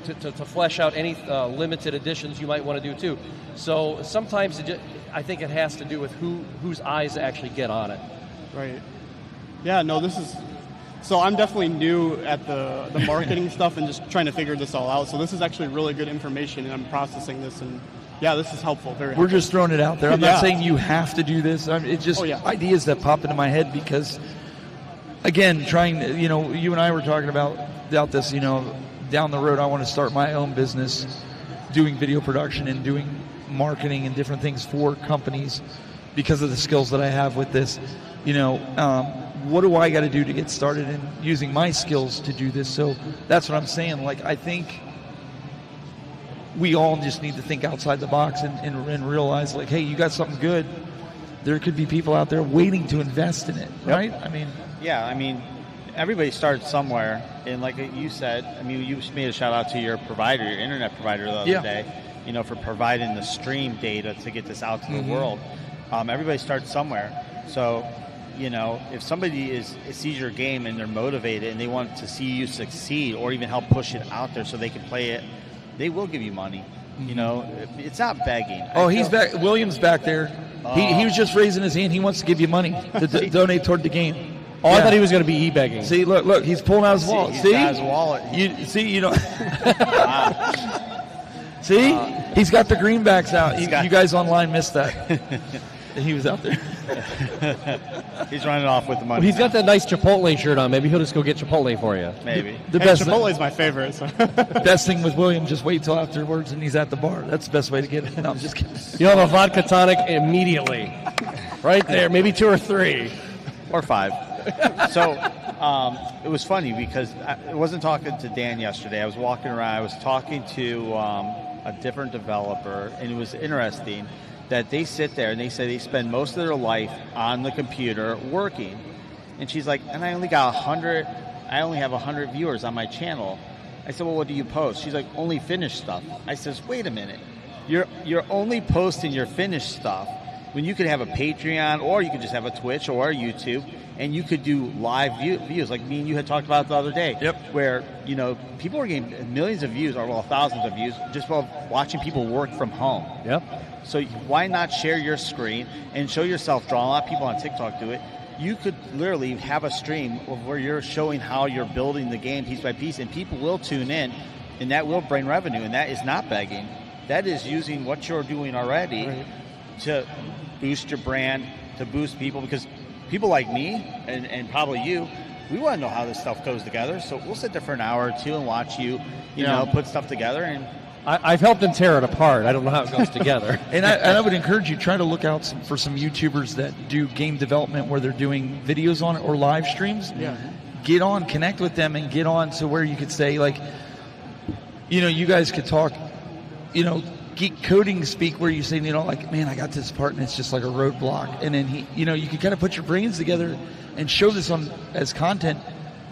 [SPEAKER 4] to flesh out any limited editions you might want to do too. So sometimes I think it has to do with whose eyes actually get on it.
[SPEAKER 1] Right. Yeah. No. This is So I'm definitely new at the marketing stuff and just trying to figure this all out. So this is actually really good information, and I'm processing this. And yeah, this is helpful. Very helpful.
[SPEAKER 2] We're just throwing it out there. I'm
[SPEAKER 1] Yeah.
[SPEAKER 2] not saying you have to do this. It's just ideas that pop into my head because, again, trying, you know, you and I were talking about this, you know, down the road I want to start my own business doing video production and doing marketing and different things for companies because of the skills that I have with this. You know, what do I got to do to get started in using my skills to do this? So that's what I'm saying. Like, I think we all just need to think outside the box and realize, like, hey, you got something good. There could be people out there waiting to invest in it, right? I mean,
[SPEAKER 3] yeah, I mean, everybody starts somewhere, and like you said, I mean, you made a shout out to your provider, your internet provider the other day, you know, for providing the stream data to get this out to the world. Everybody starts somewhere. So, you know, if somebody sees your game and they're motivated and they want to see you succeed or even help push it out there so they can play it, they will give you money. You know, it's not begging.
[SPEAKER 2] Oh, he's back. William's back there. He was just raising his hand. He wants to give you money to donate toward the game.
[SPEAKER 4] Oh, I thought he was going to be e-begging.
[SPEAKER 2] See, look, he's pulling out his wallet.
[SPEAKER 3] He's got his wallet.
[SPEAKER 2] You don't. See, he's got the greenbacks out. You guys online missed that. He was out there.
[SPEAKER 3] He's running off with the money.
[SPEAKER 4] Well, he's got that nice Chipotle shirt on. Maybe he'll just go get Chipotle for you.
[SPEAKER 3] Maybe.
[SPEAKER 2] The best
[SPEAKER 1] Chipotle is my favorite. So.
[SPEAKER 2] Best thing with William, just wait till afterwards and he's at the bar. That's the best way to get it. No, I'm just kidding.
[SPEAKER 4] You'll have a vodka tonic immediately. Right there. Maybe 2 or 3.
[SPEAKER 3] Or 5. So it was funny because I wasn't talking to Dan yesterday. I was walking around. I was talking to a different developer, and it was interesting that they sit there and they say they spend most of their life on the computer working. And she's like, and I only have 100 viewers on my channel. I said, well, what do you post? She's like, only finished stuff. I says, wait a minute. You're only posting your finished stuff when you could have a Patreon, or you could just have a Twitch or a YouTube, and you could do live views like me and you had talked about the other day.
[SPEAKER 2] Yep.
[SPEAKER 3] Where, you know, people are getting millions of views, or well, thousands of views, just while watching people work from home.
[SPEAKER 4] Yep.
[SPEAKER 3] So why not share your screen and show yourself drawing? A lot of people on TikTok do it. You could literally have a stream of where you're showing how you're building the game piece by piece, and people will tune in, and that will bring revenue, and that is not begging. That is using what you're doing already to boost your brand, to boost people, because people like me and probably you, we want to know how this stuff goes together. So we'll sit there for an hour or two and watch you know, put stuff together. And
[SPEAKER 4] I've helped them tear it apart. I don't know how it goes together.
[SPEAKER 2] And I would encourage you, try to look out for some YouTubers that do game development where they're doing videos on it or live streams.
[SPEAKER 1] Yeah.
[SPEAKER 2] Get on, connect with them, and get on to where you could say, like, you know, you guys could talk, you know, geek coding speak, where you say, you know, like, man, I got this part and it's just like a roadblock. And then you know, you can kind of put your brains together and show this on as content.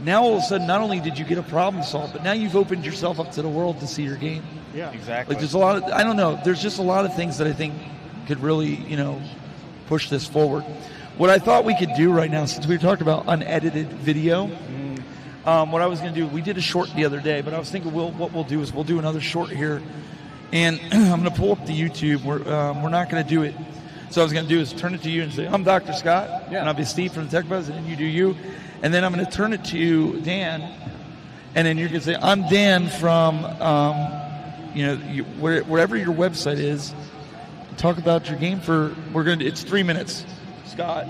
[SPEAKER 2] Now all of a sudden, not only did you get a problem solved, but now you've opened yourself up to the world to see your game.
[SPEAKER 1] Yeah,
[SPEAKER 3] exactly.
[SPEAKER 2] Like, there's a lot of, I don't know, there's just a lot of things that I think could really, you know, push this forward. What I thought we could do right now, since we talked about unedited video, what I was going to do, we did a short the other day, but I was thinking what we'll do is we'll do another short here, and I'm going to pull up the YouTube. We're not going to do it. So I was going to do is turn it to you and say, I'm Dr. Scott, and I'll be Steve from the Tech Buzz, and then you do you. And then I'm going to turn it to Dan, and then you're going to say, I'm Dan from, you know, wherever your website is. Talk about your game for, it's 3 minutes, Scott.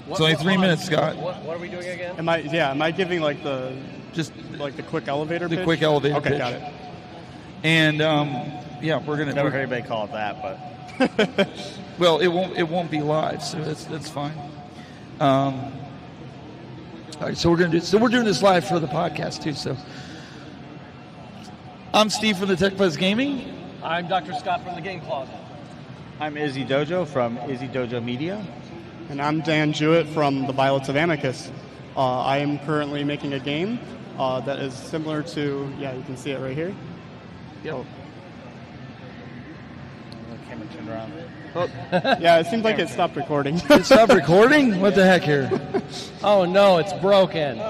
[SPEAKER 2] It's only 3 minutes, Scott.
[SPEAKER 4] What are we doing again?
[SPEAKER 1] Am I giving like the quick elevator pitch?
[SPEAKER 2] The quick elevator pitch.
[SPEAKER 1] Okay, got it.
[SPEAKER 2] And yeah, we're gonna
[SPEAKER 3] never heard anybody call it that, but
[SPEAKER 2] well, it won't be live, so that's fine. All right, so we're doing this live for the podcast too. So I'm Steve from the Tech Buzz Gaming.
[SPEAKER 4] I'm Dr. Scott from the Game Closet.
[SPEAKER 3] I'm Izzy Dojo from Izzy Dojo Media.
[SPEAKER 1] And I'm Dan Jewett from the Violets of Amicus. I am currently making a game that is similar to, you can see it right here.
[SPEAKER 2] Yep.
[SPEAKER 3] The camera turned around.
[SPEAKER 1] Oh, yeah, it seems like it stopped recording.
[SPEAKER 2] It stopped recording? What the heck here?
[SPEAKER 4] Oh no, it's broken.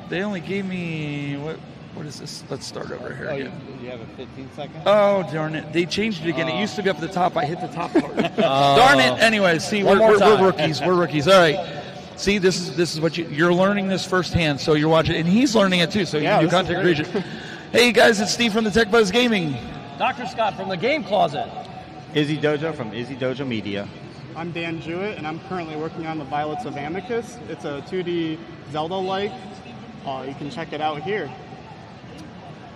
[SPEAKER 2] They only gave me, what is this? Let's start over here again.
[SPEAKER 3] You have a 15-second?
[SPEAKER 2] Oh, darn it. They changed it again. It used to be up at the top. I hit the top part. Darn it. Anyway, see, we're rookies. We're rookies. All right. See, this is what you're learning this firsthand. So you're watching, and he's learning it too. So you can do content creation. Hey guys, it's Steve from the Tech Buzz Gaming.
[SPEAKER 4] Dr. Scott from the Game Closet.
[SPEAKER 3] Izzy Dojo from Izzy Dojo Media.
[SPEAKER 1] I'm Dan Jewett, and I'm currently working on the Violets of Amicus. It's a 2D Zelda-like. You can check it out here.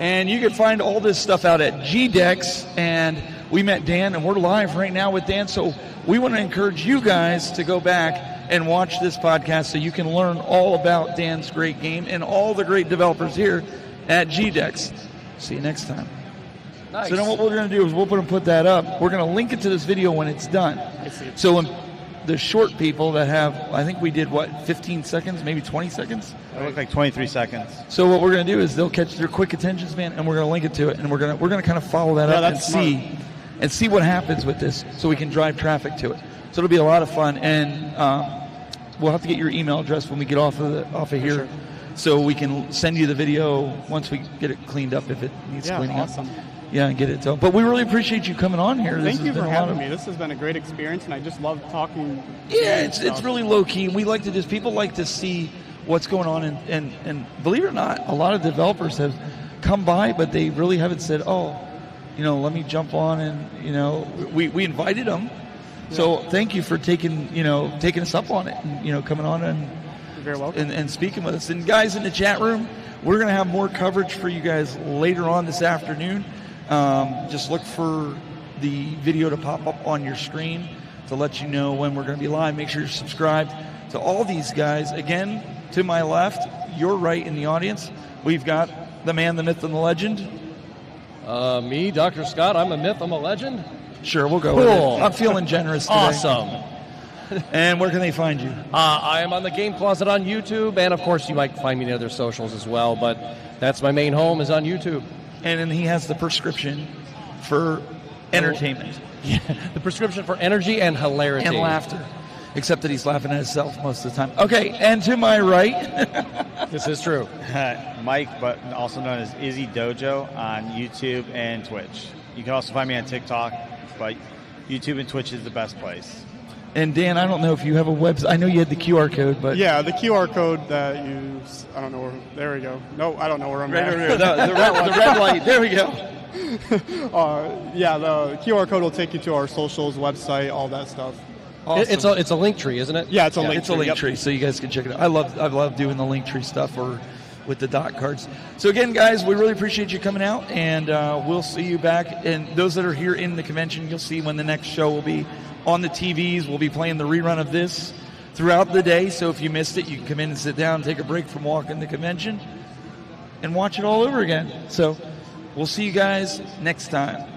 [SPEAKER 2] And you can find all this stuff out at GDEX. And we met Dan, and we're live right now with Dan. So we want to encourage you guys to go back and watch this podcast so you can learn all about Dan's great game and all the great developers here at GDEX. See you next time.
[SPEAKER 4] Nice.
[SPEAKER 2] So then what we're going to do is we're going to put that up. We're going to link it to this video when it's done.
[SPEAKER 1] I see.
[SPEAKER 2] So when the short people that have, I think we did, 15 seconds, maybe 20 seconds?
[SPEAKER 3] It looked like 23 seconds.
[SPEAKER 2] So what we're going to do is they'll catch their quick attention span, and we're going to link it to it, and we're going to kind of follow that up and see what happens with this, so we can drive traffic to it. So it'll be a lot of fun, and we'll have to get your email address when we get off of here,
[SPEAKER 1] sure.
[SPEAKER 2] So we can send you the video once we get it cleaned up if it needs cleaning
[SPEAKER 1] awesome.
[SPEAKER 2] up. Yeah, and get it done. But we really appreciate you coming on here.
[SPEAKER 1] Thank you for having me. This has been a great experience, and I just love talking.
[SPEAKER 2] Yeah, it's really low key, and we like to people like to see what's going on, and believe it or not, a lot of developers have come by, but they really haven't said, let me jump on, and we invited them. Yeah. So thank you for taking us up on it, and coming on and
[SPEAKER 1] you're very welcome.
[SPEAKER 2] And speaking with us. And guys in the chat room, we're going to have more coverage for you guys later on this afternoon. Just look for the video to pop up on your screen to let you know when we're going to be live. Make sure you're subscribed to all these guys. Again, to my left, your right in the audience, we've got the man, the myth, and the legend.
[SPEAKER 4] Me, Dr. Scott, I'm a myth, I'm a legend.
[SPEAKER 2] Sure, we'll go with it. I'm feeling generous today.
[SPEAKER 4] Awesome.
[SPEAKER 2] And where can they find you?
[SPEAKER 4] I am on the Game Closet on YouTube, and of course you might find me in other socials as well, but that's my main home is on YouTube.
[SPEAKER 2] And then he has the prescription for entertainment.
[SPEAKER 4] Yeah, the prescription for energy and hilarity.
[SPEAKER 2] And laughter. Except that he's laughing at himself most of the time. Okay, and to my right.
[SPEAKER 4] This is true.
[SPEAKER 3] Mike, but also known as Izzy Dojo on YouTube and Twitch. You can also find me on TikTok, but YouTube and Twitch is the best place.
[SPEAKER 2] And Dan, I don't know if you have a website. I know you had the QR code, but
[SPEAKER 1] yeah, the QR code that I don't know where. There we go. No, I don't know where I'm at.
[SPEAKER 2] The red light. There we go.
[SPEAKER 1] The QR code will take you to our socials, website, all that stuff.
[SPEAKER 2] Awesome.
[SPEAKER 4] It's a link tree, isn't it?
[SPEAKER 1] Yeah, it's a link tree.
[SPEAKER 2] It's a link tree, so you guys can check it out. I love doing the link tree stuff or with the dot cards. So again, guys, we really appreciate you coming out, and we'll see you back. And those that are here in the convention, you'll see when the next show will be on the TVs. We'll be playing the rerun of this throughout the day. So if you missed it, you can come in and sit down, take a break from walking the convention, and watch it all over again. So we'll see you guys next time.